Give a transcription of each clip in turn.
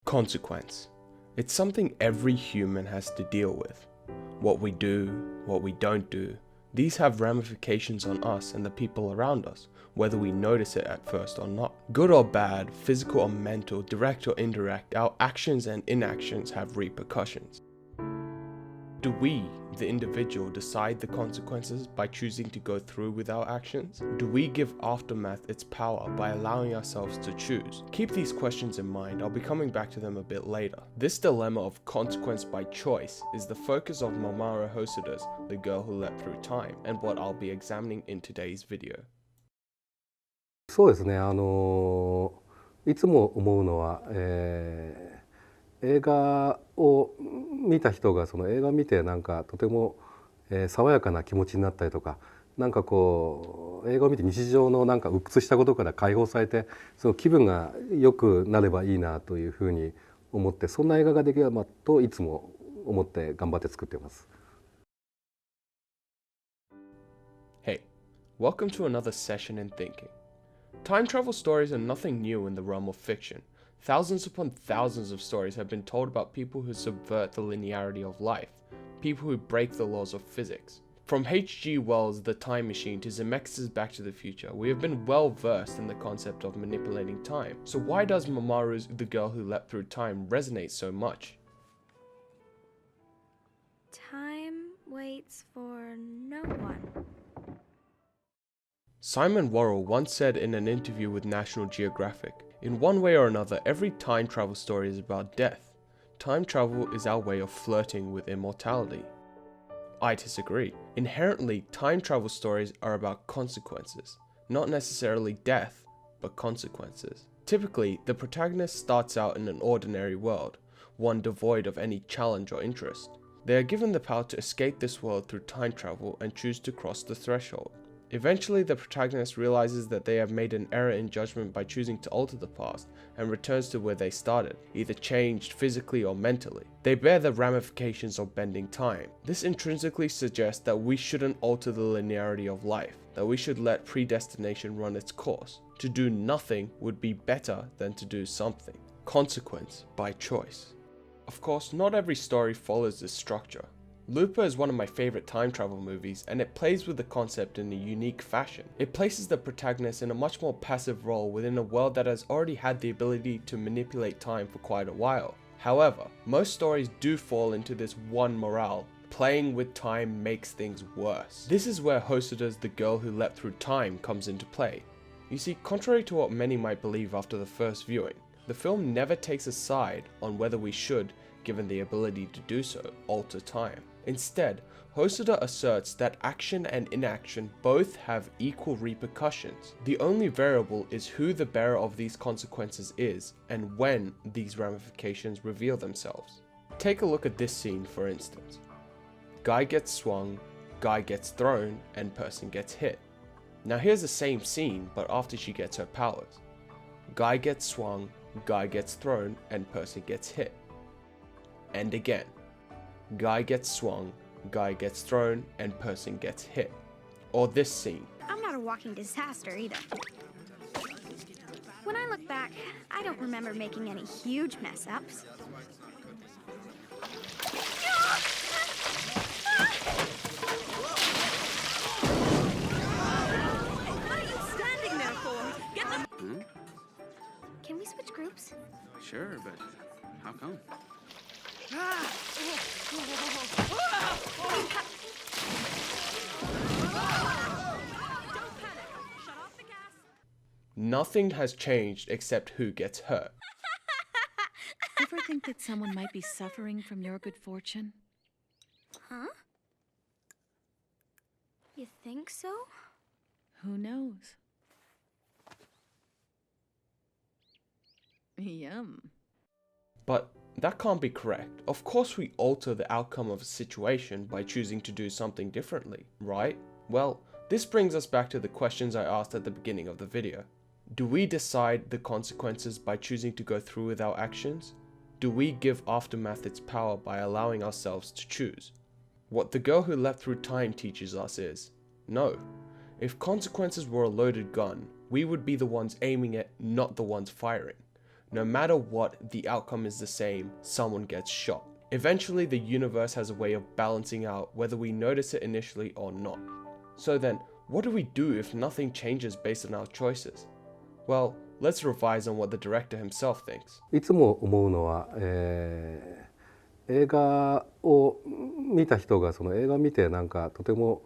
Consequence. It's something every human has to deal with. What we do, what we don't do, these have ramifications on us and the people around us, whether we notice it at first or not. Good or bad, physical or mental, direct or indirect, our actions and inactions have repercussions. Do we, the individual, decide the consequences by choosing to go through with our actions? Do we give aftermath its power by allowing ourselves to choose? Keep these questions in mind, I'll be coming back to them a bit later. This dilemma of consequence by choice is the focus of Mamoru Hosoda's The Girl Who Leapt Through Time, and what I'll be examining in today's video. そうですね、いつも思うのは、映画を見た人がその映画を見てなんかとても、爽やかな気持ちになったりとか、なんかこう映画を見て日常のなんか鬱屈したことから解放されて、その気分が良くなればいいなというふうに思って、そんな映画ができればといつも思って頑張って作っています。Hey, welcome to another session in thinking. Time travel stories are nothing new in the realm of fiction. Thousands upon thousands of stories have been told about people who subvert the linearity of life, people who break the laws of physics. From H.G. Wells' The Time Machine to Zemeckis' Back to the Future, we have been well versed in the concept of manipulating time. So why does Mamoru's The Girl Who Leapt Through Time resonate so much? Time waits for no one. Simon Worrall once said in an interview with National Geographic, "In one way or another, every time travel story is about death. Time travel is our way of flirting with immortality." I disagree. Inherently, time travel stories are about consequences. Not necessarily death, but consequences. Typically, the protagonist starts out in an ordinary world, one devoid of any challenge or interest. They are given the power to escape this world through time travel and choose to cross the threshold. Eventually, the protagonist realizes that they have made an error in judgment by choosing to alter the past and returns to where they started, either changed physically or mentally. They bear the ramifications of bending time. This intrinsically suggests that we shouldn't alter the linearity of life, that we should let predestination run its course. To do nothing would be better than to do something. Consequence by choice. Of course, not every story follows this structure. Looper is one of my favorite time travel movies, and it plays with the concept in a unique fashion. It places the protagonist in a much more passive role within a world that has already had the ability to manipulate time for quite a while. However, most stories do fall into this one morale: playing with time makes things worse. This is where Hosoda's The Girl Who Leapt Through Time comes into play. You see, contrary to what many might believe after the first viewing, the film never takes a side on whether we should, given the ability to do so, alter time. Instead, Hosoda asserts that action and inaction both have equal repercussions. The only variable is who the bearer of these consequences is, and when these ramifications reveal themselves. Take a look at this scene, for instance. Guy gets swung, guy gets thrown, and person gets hit. Now here's the same scene, but after she gets her powers. Guy gets swung, guy gets thrown, and person gets hit. And again. Guy gets swung, guy gets thrown, and person gets hit. Or this scene. I'm not a walking disaster either. When I look back, I don't remember making any huge mess-ups. What are you standing there for? Get the... Can we switch groups? Sure, but how come? Nothing has changed except who gets hurt. Ever think that someone might be suffering from your good fortune? Huh? You think so? Who knows? Yum. But that can't be correct. Of course we alter the outcome of a situation by choosing to do something differently, right? Well, this brings us back to the questions I asked at the beginning of the video. Do we decide the consequences by choosing to go through with our actions? Do we give aftermath its power by allowing ourselves to choose? What The Girl Who Leapt Through Time teaches us is, no. If consequences were a loaded gun, we would be the ones aiming it, not the ones firing. No matter what, the outcome is the same, someone gets shot. Eventually, the universe has a way of balancing out whether we notice it initially or not. So then, what do we do if nothing changes based on our choices? Well, let's revise on what the director himself thinks. いつも思うのは、映画を見た人がその映画を見てなんかとても、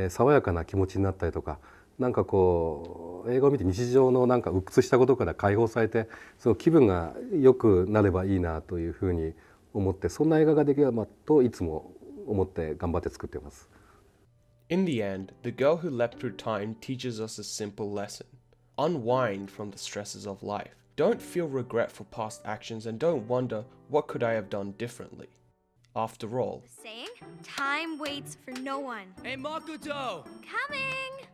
爽やかな気持ちになったりとか、なんかこう映画を見て日常のなんか鬱屈したことから解放されて、その気分が良くなればいいなというふうに思って、そんな映画ができればといつも思って頑張って作っています。In the end, the girl who leapt through time teaches us a simple lesson. Unwind from the stresses of life. Don't feel regret for past actions and don't wonder, what could I have done differently? After all, Saying, time waits for no one. Hey, Makoto! Coming!